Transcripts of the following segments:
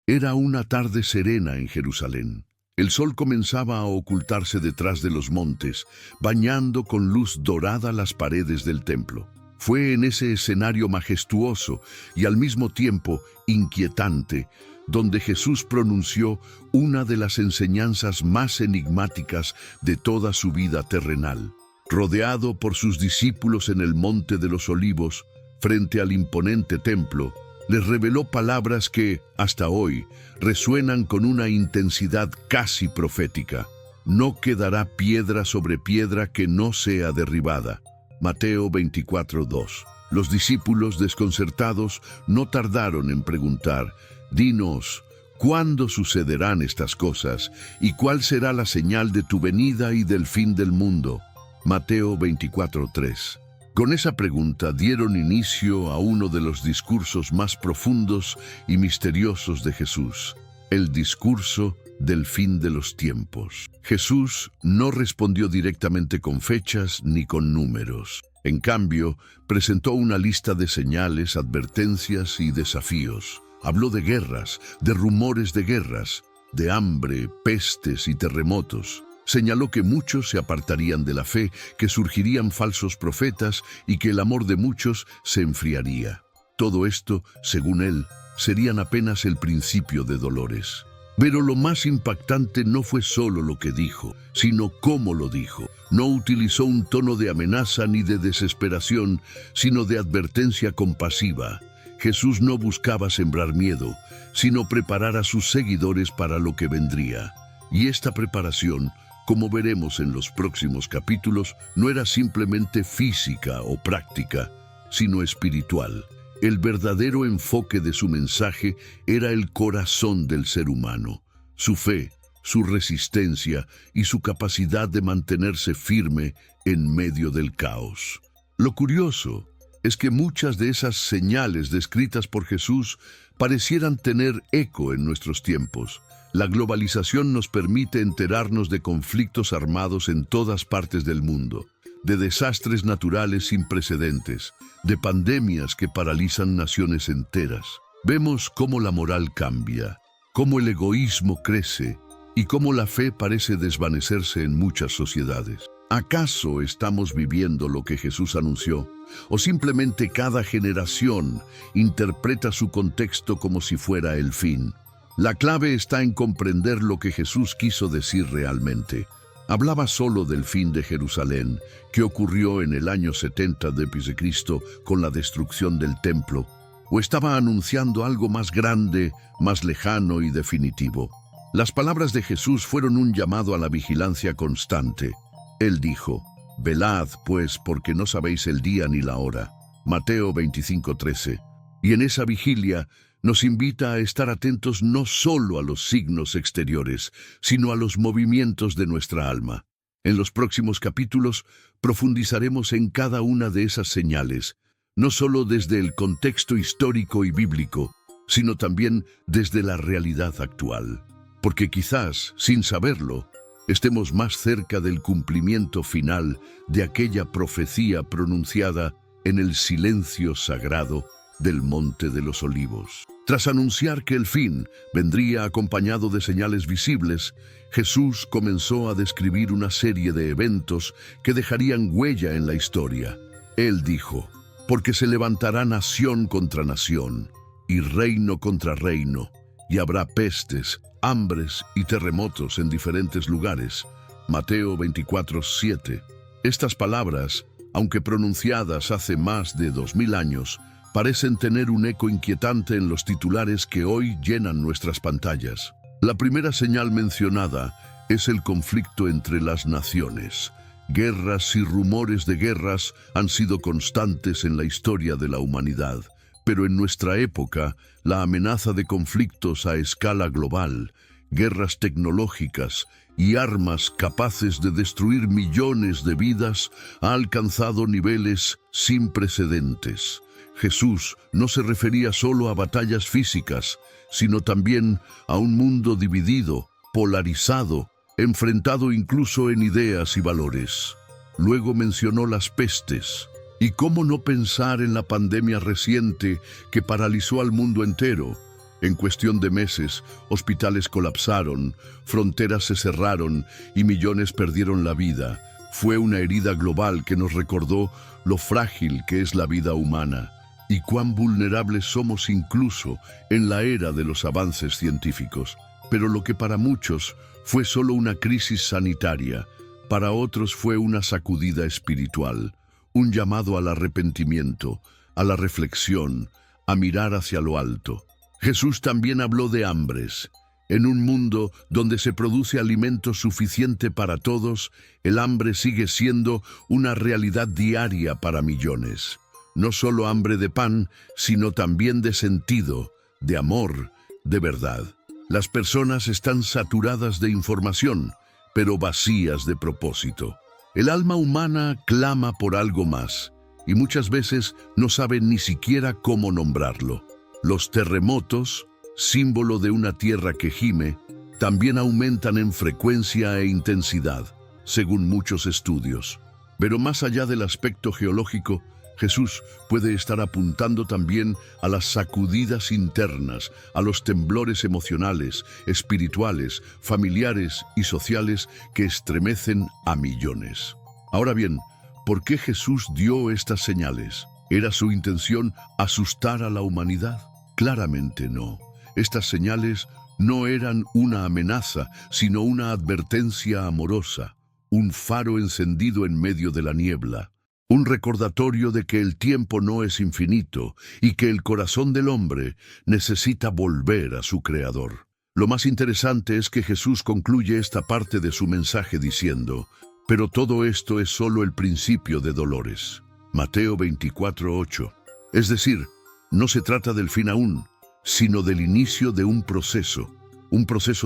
Era una tarde serena en Jerusalén. El sol comenzaba a ocultarse detrás de los montes, bañando con luz dorada las paredes del templo. Fue en ese escenario majestuoso y al mismo tiempo inquietante, donde Jesús pronunció una de las enseñanzas más enigmáticas de toda su vida terrenal. Rodeado por sus discípulos en el Monte de los Olivos, frente al imponente templo, les reveló palabras que, hasta hoy, resuenan con una intensidad casi profética. No quedará piedra sobre piedra que no sea derribada. Mateo 24:2. Los discípulos, desconcertados, no tardaron en preguntar: «Dinos, ¿cuándo sucederán estas cosas? ¿Y cuál será la señal de tu venida y del fin del mundo?» Mateo 24:3. Con esa pregunta dieron inicio a uno de los discursos más profundos y misteriosos de Jesús, el discurso del fin de los tiempos. Jesús no respondió directamente con fechas ni con números. En cambio, presentó una lista de señales, advertencias y desafíos. Habló de guerras, de rumores de guerras, de hambre, pestes y terremotos. Señaló que muchos se apartarían de la fe, que surgirían falsos profetas y que el amor de muchos se enfriaría. Todo esto, según él, serían apenas el principio de dolores. Pero lo más impactante no fue solo lo que dijo, sino cómo lo dijo. No utilizó un tono de amenaza ni de desesperación, sino de advertencia compasiva. Jesús no buscaba sembrar miedo, sino preparar a sus seguidores para lo que vendría. Y esta preparación, como veremos en los próximos capítulos, no era simplemente física o práctica, sino espiritual. El verdadero enfoque de su mensaje era el corazón del ser humano, su fe, su resistencia y su capacidad de mantenerse firme en medio del caos. Lo curioso es que muchas de esas señales descritas por Jesús parecieran tener eco en nuestros tiempos. La globalización nos permite enterarnos de conflictos armados en todas partes del mundo, de desastres naturales sin precedentes, de pandemias que paralizan naciones enteras. Vemos cómo la moral cambia, cómo el egoísmo crece y cómo la fe parece desvanecerse en muchas sociedades. ¿Acaso estamos viviendo lo que Jesús anunció? ¿O simplemente cada generación interpreta su contexto como si fuera el fin? La clave está en comprender lo que Jesús quiso decir realmente. ¿Hablaba solo del fin de Jerusalén, que ocurrió en el año 70 d.C. con la destrucción del templo? ¿O estaba anunciando algo más grande, más lejano y definitivo? Las palabras de Jesús fueron un llamado a la vigilancia constante. Él dijo: «Velad, pues, porque no sabéis el día ni la hora». Mateo 25:13. Y en esa vigilia nos invita a estar atentos no solo a los signos exteriores, sino a los movimientos de nuestra alma. En los próximos capítulos profundizaremos en cada una de esas señales, no solo desde el contexto histórico y bíblico, sino también desde la realidad actual. Porque quizás, sin saberlo, estemos más cerca del cumplimiento final de aquella profecía pronunciada en el silencio sagrado del Monte de los Olivos. Tras anunciar que el fin vendría acompañado de señales visibles, Jesús comenzó a describir una serie de eventos que dejarían huella en la historia. Él dijo: «Porque se levantará nación contra nación, y reino contra reino, y habrá pestes, hambres y terremotos en diferentes lugares». Mateo 24:7. Estas palabras, aunque pronunciadas hace más de 2000 años, parecen tener un eco inquietante en los titulares que hoy llenan nuestras pantallas. La primera señal mencionada es el conflicto entre las naciones. Guerras y rumores de guerras han sido constantes en la historia de la humanidad, pero en nuestra época, la amenaza de conflictos a escala global, guerras tecnológicas y armas capaces de destruir millones de vidas ha alcanzado niveles sin precedentes. Jesús no se refería solo a batallas físicas, sino también a un mundo dividido, polarizado, enfrentado incluso en ideas y valores. Luego mencionó las pestes. ¿Y cómo no pensar en la pandemia reciente que paralizó al mundo entero? En cuestión de meses, hospitales colapsaron, fronteras se cerraron y millones perdieron la vida. Fue una herida global que nos recordó lo frágil que es la vida humana y cuán vulnerables somos incluso en la era de los avances científicos. Pero lo que para muchos fue solo una crisis sanitaria, para otros fue una sacudida espiritual, un llamado al arrepentimiento, a la reflexión, a mirar hacia lo alto. Jesús también habló de hambres. En un mundo donde se produce alimento suficiente para todos, el hambre sigue siendo una realidad diaria para millones. No solo hambre de pan, sino también de sentido, de amor, de verdad. Las personas están saturadas de información, pero vacías de propósito. El alma humana clama por algo más, y muchas veces no sabe ni siquiera cómo nombrarlo. Los terremotos, símbolo de una tierra que gime, también aumentan en frecuencia e intensidad, según muchos estudios. Pero más allá del aspecto geológico, Jesús puede estar apuntando también a las sacudidas internas, a los temblores emocionales, espirituales, familiares y sociales que estremecen a millones. Ahora bien, ¿por qué Jesús dio estas señales? ¿Era su intención asustar a la humanidad? Claramente no. Estas señales no eran una amenaza, sino una advertencia amorosa, un faro encendido en medio de la niebla, un recordatorio de que el tiempo no es infinito y que el corazón del hombre necesita volver a su Creador. Lo más interesante es que Jesús concluye esta parte de su mensaje diciendo: pero todo esto es solo el principio de dolores. Mateo 24:8. Es decir, no se trata del fin aún, sino del inicio de un proceso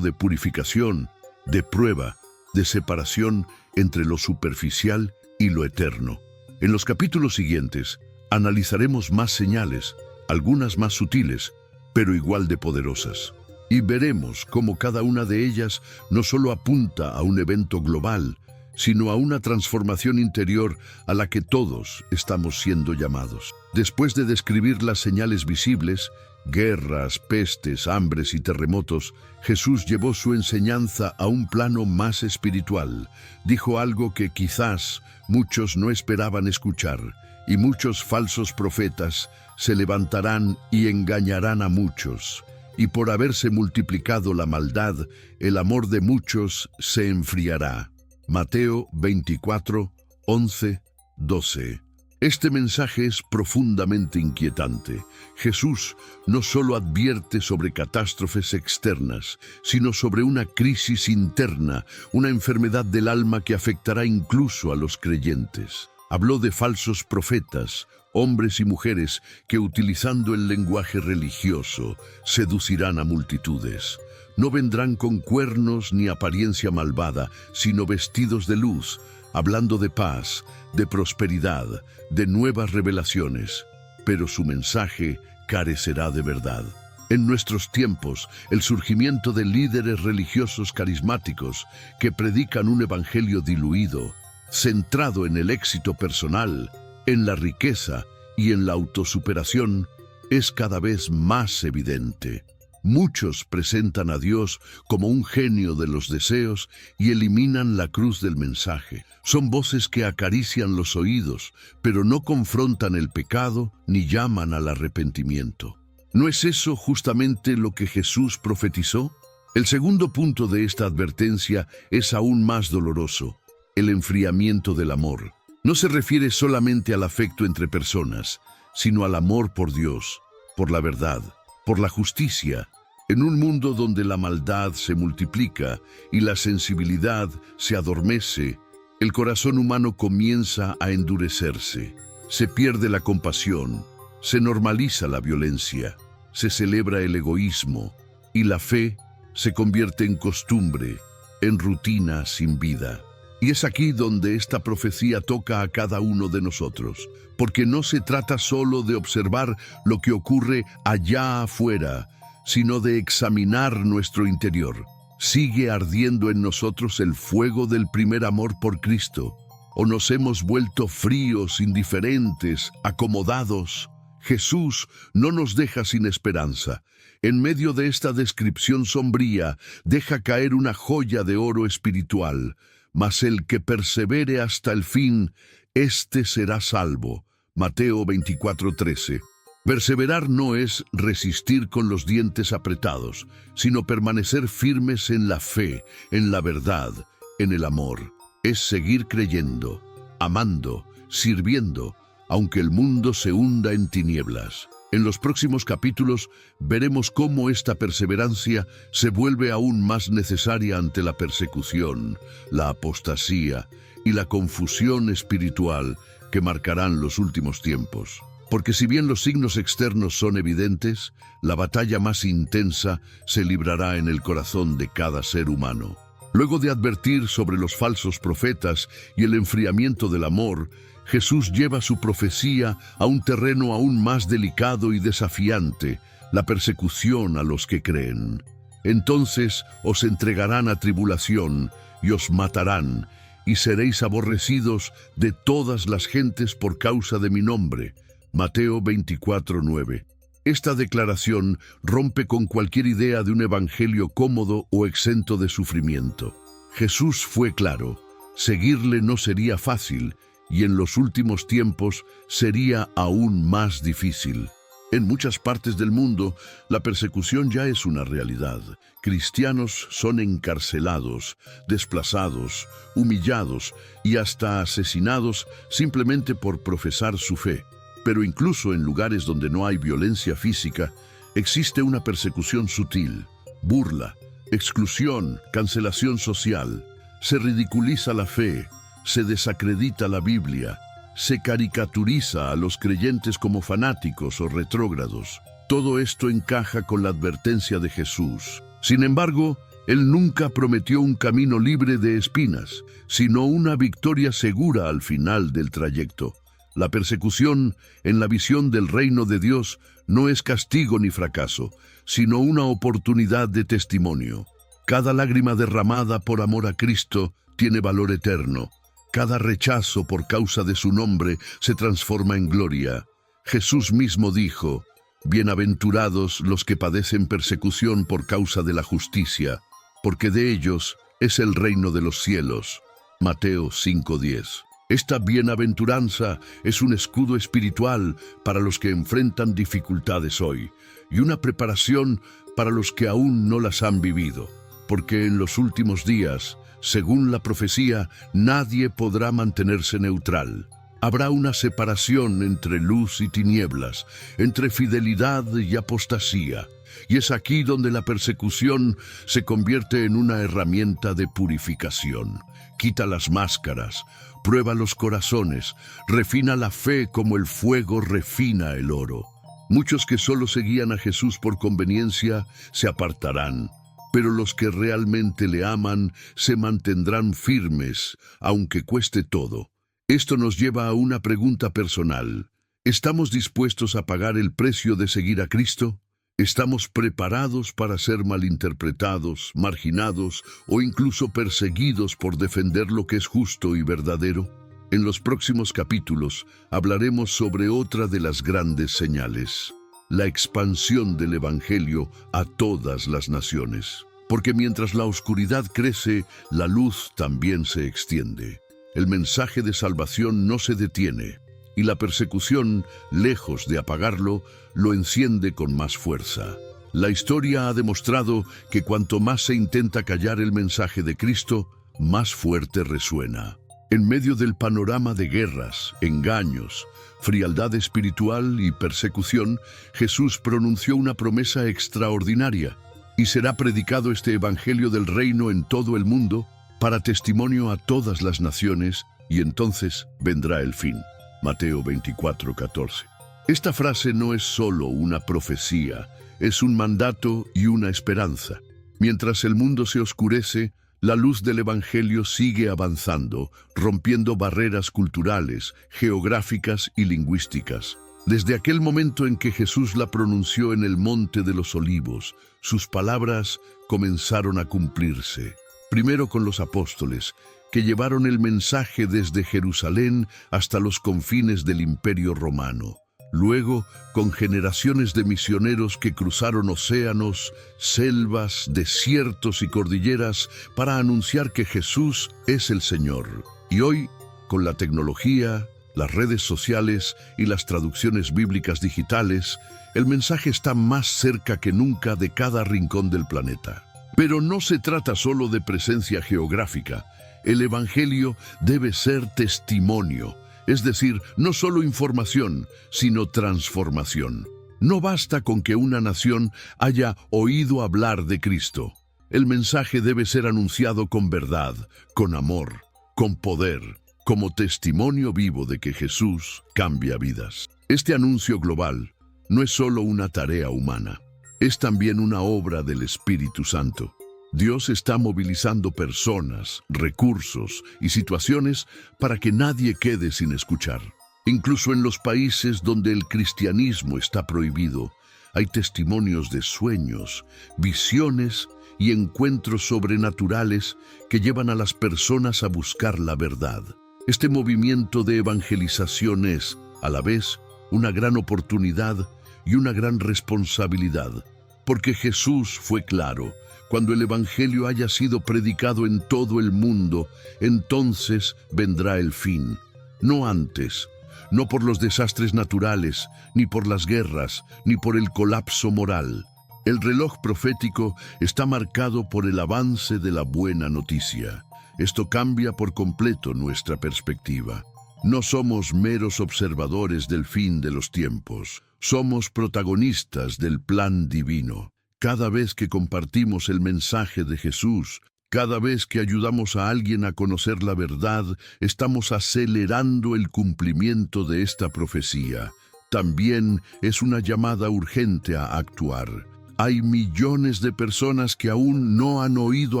de purificación, de prueba, de separación entre lo superficial y lo eterno. En los capítulos siguientes analizaremos más señales, algunas más sutiles, pero igual de poderosas. Y veremos cómo cada una de ellas no solo apunta a un evento global, sino a una transformación interior a la que todos estamos siendo llamados. Después de describir las señales visibles, guerras, pestes, hambres y terremotos, Jesús llevó su enseñanza a un plano más espiritual. Dijo algo que quizás muchos no esperaban escuchar, y muchos falsos profetas se levantarán y engañarán a muchos. Y por haberse multiplicado la maldad, el amor de muchos se enfriará. Mateo 24, 11, 12. Este mensaje es profundamente inquietante. Jesús no solo advierte sobre catástrofes externas, sino sobre una crisis interna, una enfermedad del alma que afectará incluso a los creyentes. Habló de falsos profetas, hombres y mujeres que, utilizando el lenguaje religioso, seducirán a multitudes. No vendrán con cuernos ni apariencia malvada, sino vestidos de luz, hablando de paz, de prosperidad, de nuevas revelaciones. Pero su mensaje carecerá de verdad. En nuestros tiempos, el surgimiento de líderes religiosos carismáticos que predican un evangelio diluido, centrado en el éxito personal, en la riqueza y en la autosuperación, es cada vez más evidente. Muchos presentan a Dios como un genio de los deseos y eliminan la cruz del mensaje. Son voces que acarician los oídos, pero no confrontan el pecado ni llaman al arrepentimiento. ¿No es eso justamente lo que Jesús profetizó? El segundo punto de esta advertencia es aún más doloroso: el enfriamiento del amor. No se refiere solamente al afecto entre personas, sino al amor por Dios, por la verdad, por la justicia. En un mundo donde la maldad se multiplica y la sensibilidad se adormece, el corazón humano comienza a endurecerse. Se pierde la compasión, se normaliza la violencia, se celebra el egoísmo y la fe se convierte en costumbre, en rutina sin vida. Y es aquí donde esta profecía toca a cada uno de nosotros, porque no se trata solo de observar lo que ocurre allá afuera, sino de examinar nuestro interior. ¿Sigue ardiendo en nosotros el fuego del primer amor por Cristo? ¿O nos hemos vuelto fríos, indiferentes, acomodados? Jesús no nos deja sin esperanza. En medio de esta descripción sombría, deja caer una joya de oro espiritual. Mas el que persevere hasta el fin, éste será salvo. Mateo 24:13. Perseverar no es resistir con los dientes apretados, sino permanecer firmes en la fe, en la verdad, en el amor. Es seguir creyendo, amando, sirviendo, aunque el mundo se hunda en tinieblas. En los próximos capítulos veremos cómo esta perseverancia se vuelve aún más necesaria ante la persecución, la apostasía y la confusión espiritual que marcarán los últimos tiempos. Porque si bien los signos externos son evidentes, la batalla más intensa se librará en el corazón de cada ser humano. Luego de advertir sobre los falsos profetas y el enfriamiento del amor, Jesús lleva su profecía a un terreno aún más delicado y desafiante, la persecución a los que creen. Entonces os entregarán a tribulación y os matarán, y seréis aborrecidos de todas las gentes por causa de mi nombre. Mateo 24:9. Esta declaración rompe con cualquier idea de un evangelio cómodo o exento de sufrimiento. Jesús fue claro, seguirle no sería fácil, y en los últimos tiempos sería aún más difícil. En muchas partes del mundo, la persecución ya es una realidad. Cristianos son encarcelados, desplazados, humillados y hasta asesinados simplemente por profesar su fe. Pero incluso en lugares donde no hay violencia física, existe una persecución sutil, burla, exclusión, cancelación social. Se ridiculiza la fe, se desacredita la Biblia, se caricaturiza a los creyentes como fanáticos o retrógrados. Todo esto encaja con la advertencia de Jesús. Sin embargo, Él nunca prometió un camino libre de espinas, sino una victoria segura al final del trayecto. La persecución, en la visión del reino de Dios, no es castigo ni fracaso, sino una oportunidad de testimonio. Cada lágrima derramada por amor a Cristo tiene valor eterno. Cada rechazo por causa de su nombre se transforma en gloria. Jesús mismo dijo, «Bienaventurados los que padecen persecución por causa de la justicia, porque de ellos es el reino de los cielos». Mateo 5:10. Esta bienaventuranza es un escudo espiritual para los que enfrentan dificultades hoy y una preparación para los que aún no las han vivido, porque en los últimos días, según la profecía, nadie podrá mantenerse neutral. Habrá una separación entre luz y tinieblas, entre fidelidad y apostasía, y es aquí donde la persecución se convierte en una herramienta de purificación. Quita las máscaras, prueba los corazones, refina la fe como el fuego refina el oro. Muchos que solo seguían a Jesús por conveniencia se apartarán, pero los que realmente le aman se mantendrán firmes, aunque cueste todo. Esto nos lleva a una pregunta personal. ¿Estamos dispuestos a pagar el precio de seguir a Cristo? ¿Estamos preparados para ser malinterpretados, marginados o incluso perseguidos por defender lo que es justo y verdadero? En los próximos capítulos hablaremos sobre otra de las grandes señales, la expansión del Evangelio a todas las naciones. Porque mientras la oscuridad crece, la luz también se extiende. El mensaje de salvación no se detiene, y la persecución, lejos de apagarlo, lo enciende con más fuerza. La historia ha demostrado que cuanto más se intenta callar el mensaje de Cristo, más fuerte resuena. En medio del panorama de guerras, engaños, frialdad espiritual y persecución, Jesús pronunció una promesa extraordinaria. Y será predicado este evangelio del reino en todo el mundo, para testimonio a todas las naciones, y entonces vendrá el fin. Mateo 24:14. Esta frase no es solo una profecía, es un mandato y una esperanza. Mientras el mundo se oscurece, la luz del Evangelio sigue avanzando, rompiendo barreras culturales, geográficas y lingüísticas. Desde aquel momento en que Jesús la pronunció en el Monte de los Olivos, sus palabras comenzaron a cumplirse. Primero con los apóstoles, que llevaron el mensaje desde Jerusalén hasta los confines del Imperio Romano. Luego, con generaciones de misioneros que cruzaron océanos, selvas, desiertos y cordilleras para anunciar que Jesús es el Señor. Y hoy, con la tecnología, las redes sociales y las traducciones bíblicas digitales, el mensaje está más cerca que nunca de cada rincón del planeta. Pero no se trata solo de presencia geográfica. El Evangelio debe ser testimonio, es decir, no solo información, sino transformación. No basta con que una nación haya oído hablar de Cristo. El mensaje debe ser anunciado con verdad, con amor, con poder, como testimonio vivo de que Jesús cambia vidas. Este anuncio global no es solo una tarea humana, es también una obra del Espíritu Santo. Dios está movilizando personas, recursos y situaciones para que nadie quede sin escuchar. Incluso en los países donde el cristianismo está prohibido, hay testimonios de sueños, visiones y encuentros sobrenaturales que llevan a las personas a buscar la verdad. Este movimiento de evangelización es, a la vez, una gran oportunidad y una gran responsabilidad, porque Jesús fue claro: cuando el Evangelio haya sido predicado en todo el mundo, entonces vendrá el fin. No antes, no por los desastres naturales, ni por las guerras, ni por el colapso moral. El reloj profético está marcado por el avance de la buena noticia. Esto cambia por completo nuestra perspectiva. No somos meros observadores del fin de los tiempos. Somos protagonistas del plan divino. Cada vez que compartimos el mensaje de Jesús, cada vez que ayudamos a alguien a conocer la verdad, estamos acelerando el cumplimiento de esta profecía. También es una llamada urgente a actuar. Hay millones de personas que aún no han oído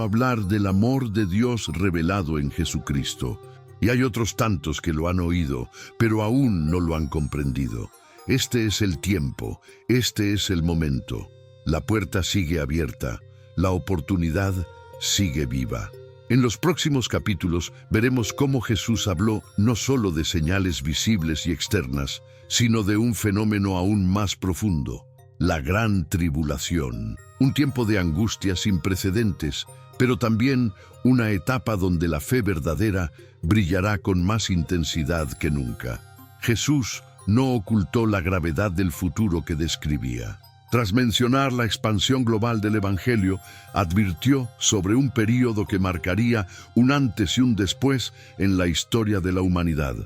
hablar del amor de Dios revelado en Jesucristo. Y hay otros tantos que lo han oído, pero aún no lo han comprendido. Este es el tiempo, este es el momento. La puerta sigue abierta, la oportunidad sigue viva. En los próximos capítulos veremos cómo Jesús habló no solo de señales visibles y externas, sino de un fenómeno aún más profundo: la gran tribulación. Un tiempo de angustia sin precedentes, pero también una etapa donde la fe verdadera brillará con más intensidad que nunca. Jesús no ocultó la gravedad del futuro que describía. Tras mencionar la expansión global del Evangelio, advirtió sobre un período que marcaría un antes y un después en la historia de la humanidad.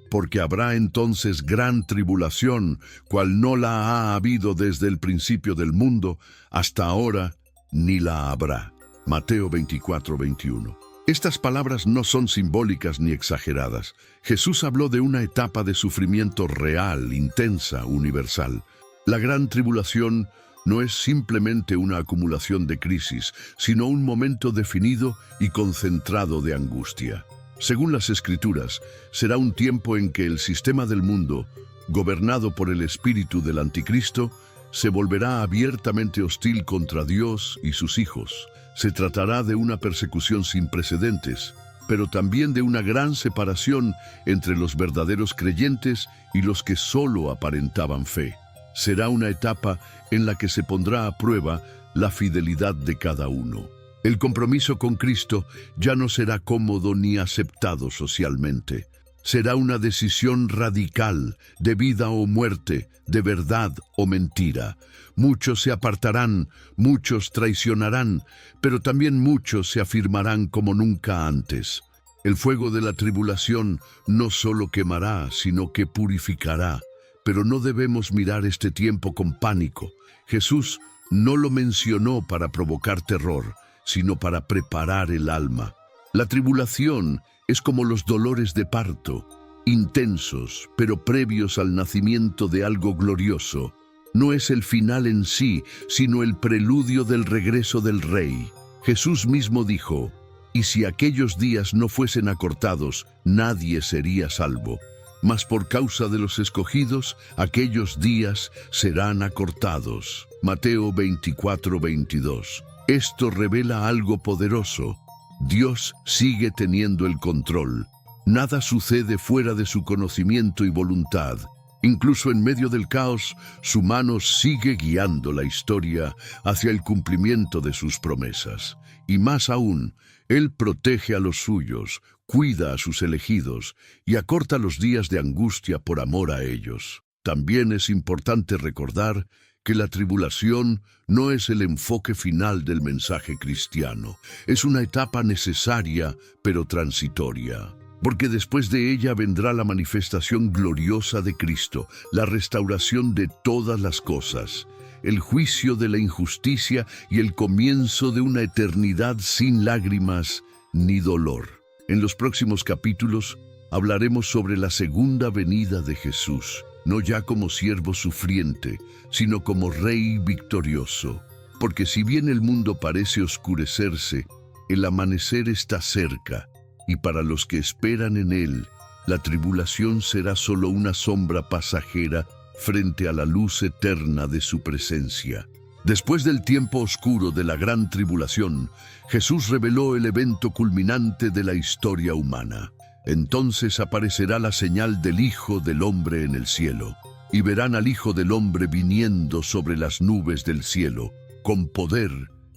Porque habrá entonces gran tribulación, cual no la ha habido desde el principio del mundo, hasta ahora ni la habrá. Mateo 24:21. Estas palabras no son simbólicas ni exageradas. Jesús habló de una etapa de sufrimiento real, intensa, universal. La gran tribulación no es simplemente una acumulación de crisis, sino un momento definido y concentrado de angustia. Según las Escrituras, será un tiempo en que el sistema del mundo, gobernado por el espíritu del anticristo, se volverá abiertamente hostil contra Dios y sus hijos. Se tratará de una persecución sin precedentes, pero también de una gran separación entre los verdaderos creyentes y los que solo aparentaban fe. Será una etapa en la que se pondrá a prueba la fidelidad de cada uno. El compromiso con Cristo ya no será cómodo ni aceptado socialmente. Será una decisión radical, de vida o muerte, de verdad o mentira. Muchos se apartarán, muchos traicionarán, pero también muchos se afirmarán como nunca antes. El fuego de la tribulación no solo quemará, sino que purificará. Pero no debemos mirar este tiempo con pánico. Jesús no lo mencionó para provocar terror, sino para preparar el alma. La tribulación es como los dolores de parto, intensos, pero previos al nacimiento de algo glorioso. No es el final en sí, sino el preludio del regreso del Rey. Jesús mismo dijo: «Y si aquellos días no fuesen acortados, nadie sería salvo. Mas por causa de los escogidos, aquellos días serán acortados». Mateo 24:22. Esto revela algo poderoso. Dios sigue teniendo el control. Nada sucede fuera de su conocimiento y voluntad. Incluso en medio del caos, su mano sigue guiando la historia hacia el cumplimiento de sus promesas. Y más aún, Él protege a los suyos, cuida a sus elegidos y acorta los días de angustia por amor a ellos. También es importante recordar que la tribulación no es el enfoque final del mensaje cristiano. Es una etapa necesaria, pero transitoria. Porque después de ella vendrá la manifestación gloriosa de Cristo, la restauración de todas las cosas, el juicio de la injusticia y el comienzo de una eternidad sin lágrimas ni dolor. En los próximos capítulos hablaremos sobre la segunda venida de Jesús, no ya como siervo sufriente, sino como Rey victorioso. Porque si bien el mundo parece oscurecerse, el amanecer está cerca. Y para los que esperan en Él, la tribulación será solo una sombra pasajera frente a la luz eterna de su presencia. Después del tiempo oscuro de la gran tribulación, Jesús reveló el evento culminante de la historia humana. Entonces aparecerá la señal del Hijo del Hombre en el cielo, y verán al Hijo del Hombre viniendo sobre las nubes del cielo, con poder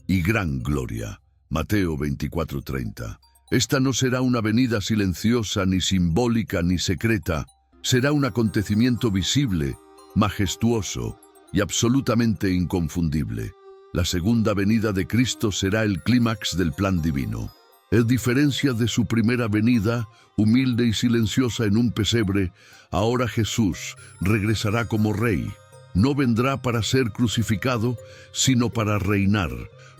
y gran gloria. Mateo 24:30. Esta no será una venida silenciosa, ni simbólica, ni secreta. Será un acontecimiento visible, majestuoso y absolutamente inconfundible. La segunda venida de Cristo será el clímax del plan divino. En diferencia de su primera venida, humilde y silenciosa en un pesebre, ahora Jesús regresará como Rey. No vendrá para ser crucificado, sino para reinar.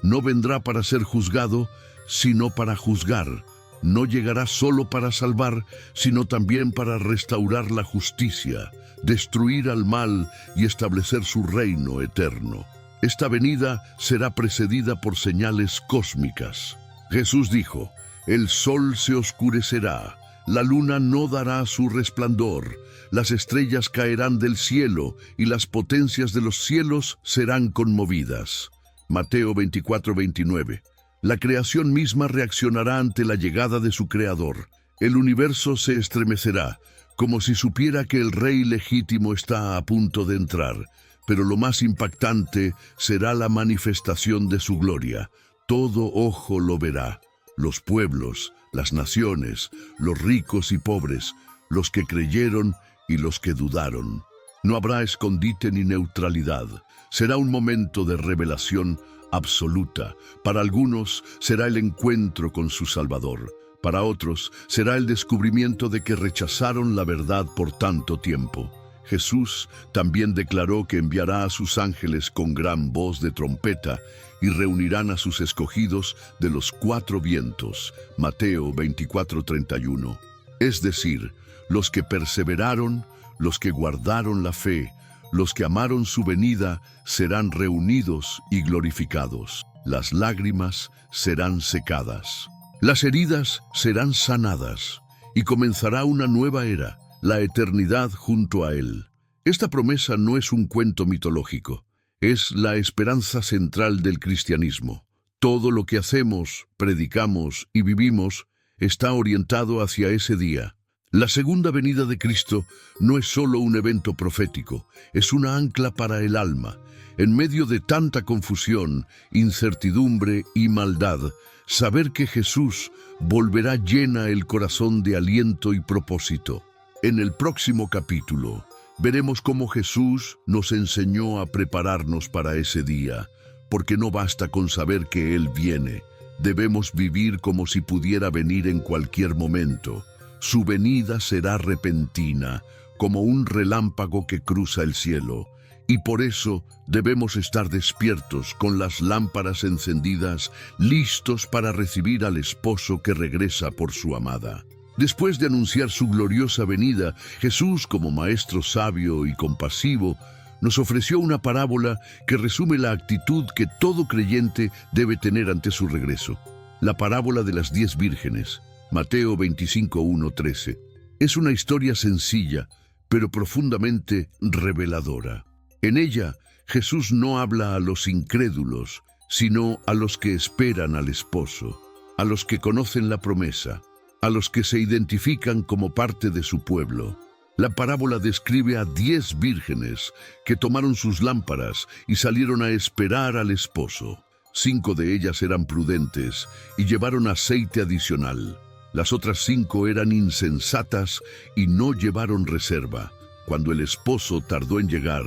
No vendrá para ser juzgado, sino para juzgar. No llegará solo para salvar, sino también para restaurar la justicia, destruir al mal y establecer su reino eterno. Esta venida será precedida por señales cósmicas. Jesús dijo: el sol se oscurecerá, la luna no dará su resplandor, las estrellas caerán del cielo y las potencias de los cielos serán conmovidas. Mateo 24:29. La creación misma reaccionará ante la llegada de su Creador. El universo se estremecerá, como si supiera que el Rey legítimo está a punto de entrar. Pero lo más impactante será la manifestación de su gloria. Todo ojo lo verá. Los pueblos, las naciones, los ricos y pobres, los que creyeron y los que dudaron. No habrá escondite ni neutralidad. Será un momento de revelación absoluta. Para algunos será el encuentro con su Salvador. Para otros será el descubrimiento de que rechazaron la verdad por tanto tiempo. Jesús también declaró que enviará a sus ángeles con gran voz de trompeta y reunirán a sus escogidos de los cuatro vientos. Mateo 24:31. Es decir, los que perseveraron, los que guardaron la fe, los que amaron su venida serán reunidos y glorificados. Las lágrimas serán secadas. Las heridas serán sanadas y comenzará una nueva era, la eternidad junto a Él. Esta promesa no es un cuento mitológico, es la esperanza central del cristianismo. Todo lo que hacemos, predicamos y vivimos está orientado hacia ese día. La segunda venida de Cristo no es solo un evento profético, es una ancla para el alma. En medio de tanta confusión, incertidumbre y maldad, saber que Jesús volverá llena el corazón de aliento y propósito. En el próximo capítulo, veremos cómo Jesús nos enseñó a prepararnos para ese día, porque no basta con saber que Él viene. Debemos vivir como si pudiera venir en cualquier momento. Su venida será repentina, como un relámpago que cruza el cielo, y por eso debemos estar despiertos con las lámparas encendidas, listos para recibir al esposo que regresa por su amada. Después de anunciar su gloriosa venida, Jesús, como maestro sabio y compasivo, nos ofreció una parábola que resume la actitud que todo creyente debe tener ante su regreso. La parábola de las 10 vírgenes. Mateo 25:1-13. Es una historia sencilla, pero profundamente reveladora. En ella, Jesús no habla a los incrédulos, sino a los que esperan al esposo, a los que conocen la promesa, a los que se identifican como parte de su pueblo. La parábola describe a 10 vírgenes que tomaron sus lámparas y salieron a esperar al esposo. 5 de ellas eran prudentes y llevaron aceite adicional. Las otras 5 eran insensatas y no llevaron reserva. Cuando el esposo tardó en llegar,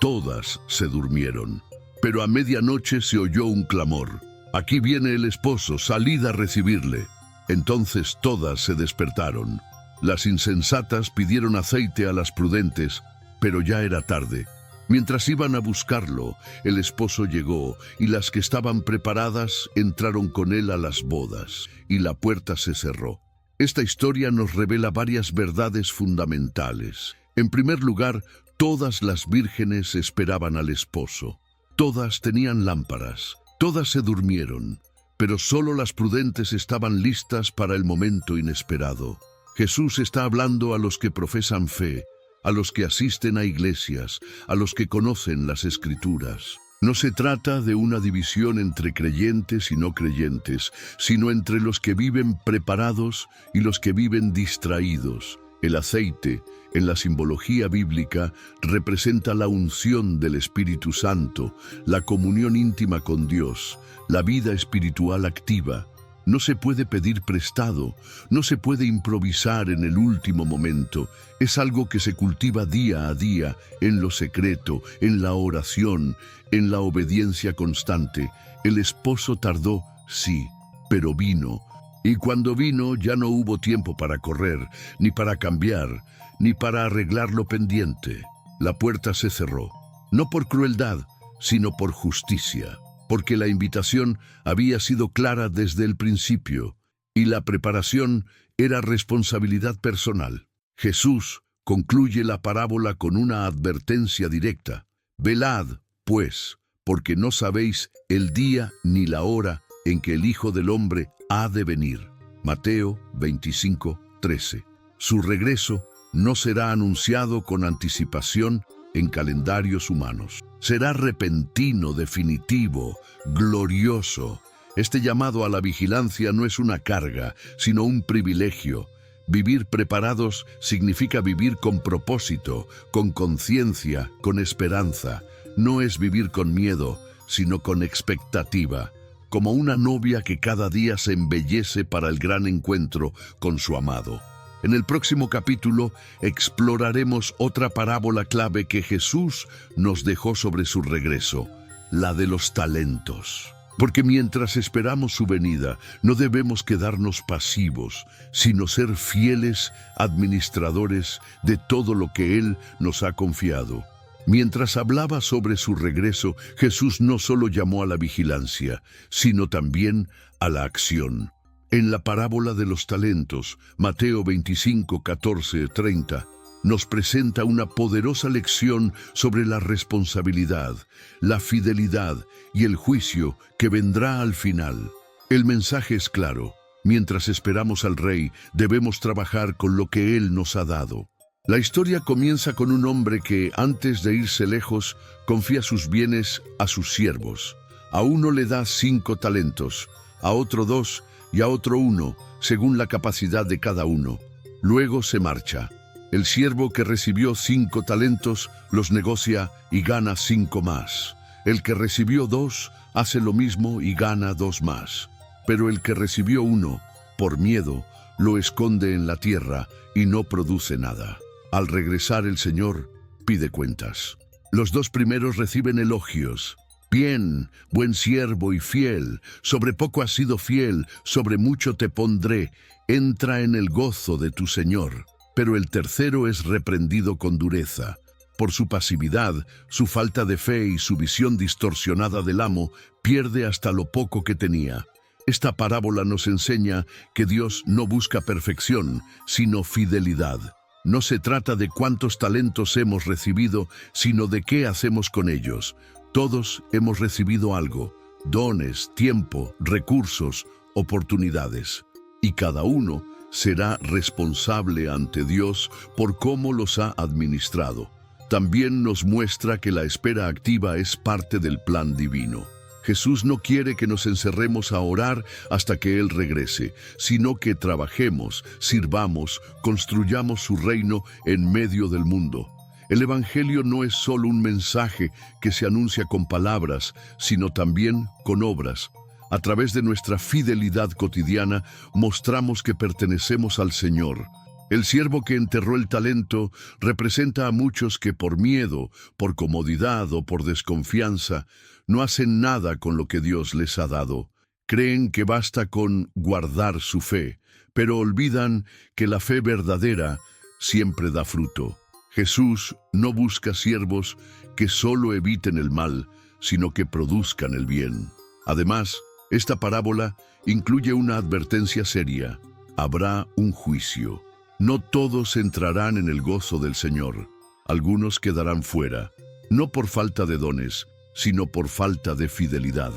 todas se durmieron. Pero a medianoche se oyó un clamor: «Aquí viene el esposo, salid a recibirle». Entonces todas se despertaron. Las insensatas pidieron aceite a las prudentes, pero ya era tarde. Mientras iban a buscarlo, el esposo llegó, y las que estaban preparadas entraron con él a las bodas, y la puerta se cerró. Esta historia nos revela varias verdades fundamentales. En primer lugar, todas las vírgenes esperaban al esposo. Todas tenían lámparas, todas se durmieron, pero solo las prudentes estaban listas para el momento inesperado. Jesús está hablando a los que profesan fe, a los que asisten a iglesias, a los que conocen las Escrituras. No se trata de una división entre creyentes y no creyentes, sino entre los que viven preparados y los que viven distraídos. El aceite, en la simbología bíblica, representa la unción del Espíritu Santo, la comunión íntima con Dios, la vida espiritual activa. No se puede pedir prestado, no se puede improvisar en el último momento. Es algo que se cultiva día a día, en lo secreto, en la oración, en la obediencia constante. El esposo tardó, sí, pero vino. Y cuando vino ya no hubo tiempo para correr, ni para cambiar, ni para arreglar lo pendiente. La puerta se cerró, no por crueldad, sino por justicia, porque la invitación había sido clara desde el principio, y la preparación era responsabilidad personal. Jesús concluye la parábola con una advertencia directa: «Velad, pues, porque no sabéis el día ni la hora en que el Hijo del Hombre ha de venir». Mateo 25:13. Su regreso no será anunciado con anticipación en calendarios humanos. Será repentino, definitivo, glorioso. Este llamado a la vigilancia no es una carga, sino un privilegio. Vivir preparados significa vivir con propósito, con conciencia, con esperanza. No es vivir con miedo, sino con expectativa, como una novia que cada día se embellece para el gran encuentro con su amado. En el próximo capítulo exploraremos otra parábola clave que Jesús nos dejó sobre su regreso, la de los talentos. Porque mientras esperamos su venida, no debemos quedarnos pasivos, sino ser fieles administradores de todo lo que Él nos ha confiado. Mientras hablaba sobre su regreso, Jesús no solo llamó a la vigilancia, sino también a la acción. En la parábola de los talentos, Mateo 25, 14, 30, nos presenta una poderosa lección sobre la responsabilidad, la fidelidad y el juicio que vendrá al final. El mensaje es claro: mientras esperamos al Rey, debemos trabajar con lo que Él nos ha dado. La historia comienza con un hombre que, antes de irse lejos, confía sus bienes a sus siervos. A uno le da 5 talentos, a otro 2 y a otro 1, según la capacidad de cada uno. Luego se marcha. El siervo que recibió 5 talentos los negocia y gana 5 más. El que recibió 2 hace lo mismo y gana 2 más. Pero el que recibió 1, por miedo, lo esconde en la tierra y no produce nada. Al regresar el Señor pide cuentas. Los 2 primeros reciben elogios. «Bien, buen siervo y fiel, sobre poco has sido fiel, sobre mucho te pondré, entra en el gozo de tu Señor». Pero el tercero es reprendido con dureza. Por su pasividad, su falta de fe y su visión distorsionada del amo, pierde hasta lo poco que tenía. Esta parábola nos enseña que Dios no busca perfección, sino fidelidad. No se trata de cuántos talentos hemos recibido, sino de qué hacemos con ellos. Todos hemos recibido algo: dones, tiempo, recursos, oportunidades. Y cada uno será responsable ante Dios por cómo los ha administrado. También nos muestra que la espera activa es parte del plan divino. Jesús no quiere que nos encerremos a orar hasta que Él regrese, sino que trabajemos, sirvamos, construyamos su reino en medio del mundo. El Evangelio no es solo un mensaje que se anuncia con palabras, sino también con obras. A través de nuestra fidelidad cotidiana, mostramos que pertenecemos al Señor. El siervo que enterró el talento representa a muchos que por miedo, por comodidad o por desconfianza, no hacen nada con lo que Dios les ha dado. Creen que basta con guardar su fe, pero olvidan que la fe verdadera siempre da fruto. Jesús no busca siervos que solo eviten el mal, sino que produzcan el bien. Además, esta parábola incluye una advertencia seria. Habrá un juicio. No todos entrarán en el gozo del Señor. Algunos quedarán fuera, no por falta de dones, sino por falta de fidelidad.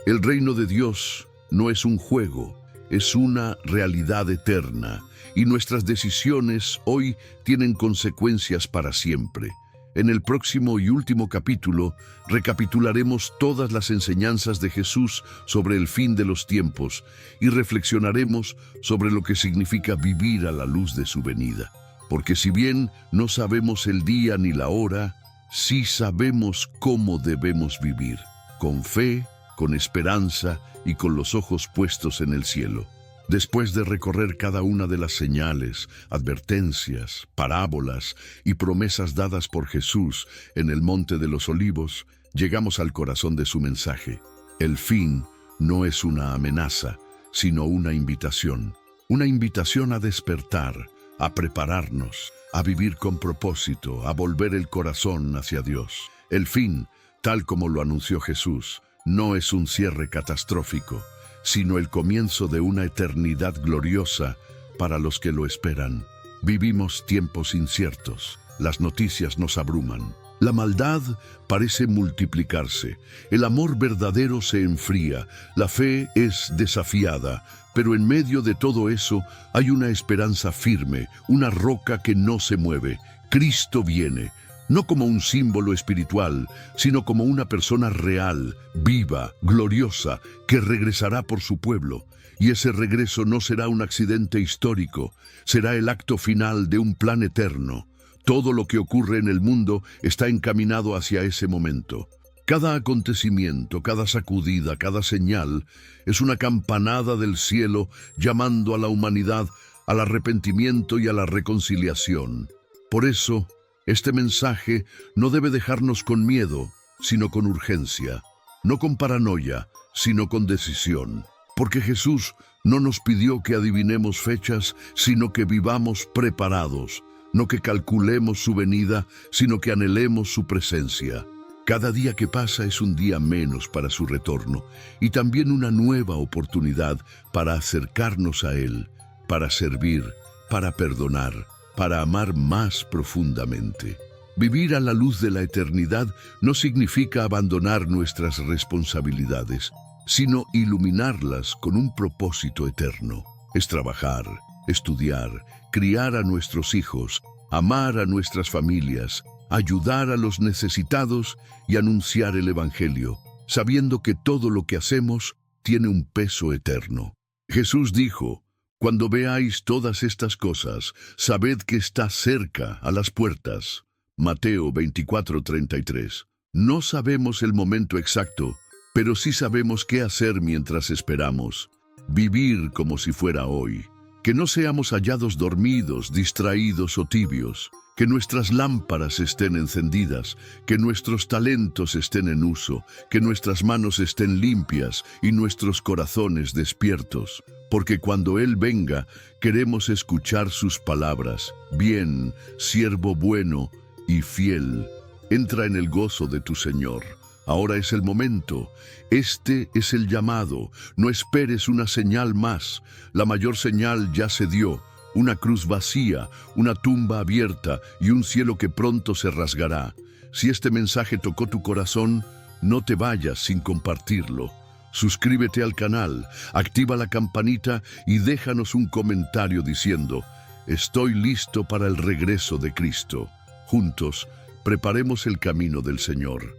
El reino de Dios no es un juego, es una realidad eterna, y nuestras decisiones hoy tienen consecuencias para siempre. En el próximo y último capítulo, recapitularemos todas las enseñanzas de Jesús sobre el fin de los tiempos y reflexionaremos sobre lo que significa vivir a la luz de su venida. Porque si bien no sabemos el día ni la hora, sí sabemos cómo debemos vivir, con fe, con esperanza y con los ojos puestos en el cielo. Después de recorrer cada una de las señales, advertencias, parábolas y promesas dadas por Jesús en el Monte de los Olivos, llegamos al corazón de su mensaje. El fin no es una amenaza, sino una invitación. Una invitación a despertar, a prepararnos, a vivir con propósito, a volver el corazón hacia Dios. El fin, tal como lo anunció Jesús, no es un cierre catastrófico, sino el comienzo de una eternidad gloriosa para los que lo esperan. Vivimos tiempos inciertos, las noticias nos abruman. La maldad parece multiplicarse, el amor verdadero se enfría, la fe es desafiada, pero en medio de todo eso hay una esperanza firme, una roca que no se mueve. Cristo viene, no como un símbolo espiritual, sino como una persona real, viva, gloriosa, que regresará por su pueblo. Y ese regreso no será un accidente histórico, será el acto final de un plan eterno. Todo lo que ocurre en el mundo está encaminado hacia ese momento. Cada acontecimiento, cada sacudida, cada señal, es una campanada del cielo llamando a la humanidad al arrepentimiento y a la reconciliación. Por eso, este mensaje no debe dejarnos con miedo, sino con urgencia, no con paranoia, sino con decisión. Porque Jesús no nos pidió que adivinemos fechas, sino que vivamos preparados, no que calculemos su venida, sino que anhelemos su presencia. Cada día que pasa es un día menos para su retorno y también una nueva oportunidad para acercarnos a Él, para servir, para perdonar, para amar más profundamente. Vivir a la luz de la eternidad no significa abandonar nuestras responsabilidades, sino iluminarlas con un propósito eterno. Es trabajar, estudiar, criar a nuestros hijos, amar a nuestras familias, ayudar a los necesitados y anunciar el Evangelio, sabiendo que todo lo que hacemos tiene un peso eterno. Jesús dijo: cuando veáis todas estas cosas, sabed que está cerca, a las puertas. Mateo 24:33. No sabemos el momento exacto, pero sí sabemos qué hacer mientras esperamos. Vivir como si fuera hoy. Que no seamos hallados dormidos, distraídos o tibios. Que nuestras lámparas estén encendidas, que nuestros talentos estén en uso, que nuestras manos estén limpias y nuestros corazones despiertos. Porque cuando Él venga, queremos escuchar sus palabras. Bien, siervo bueno y fiel, entra en el gozo de tu Señor. Ahora es el momento. Este es el llamado. No esperes una señal más. La mayor señal ya se dio. Una cruz vacía, una tumba abierta y un cielo que pronto se rasgará. Si este mensaje tocó tu corazón, no te vayas sin compartirlo. Suscríbete al canal, activa la campanita y déjanos un comentario diciendo: estoy listo para el regreso de Cristo. Juntos, preparemos el camino del Señor.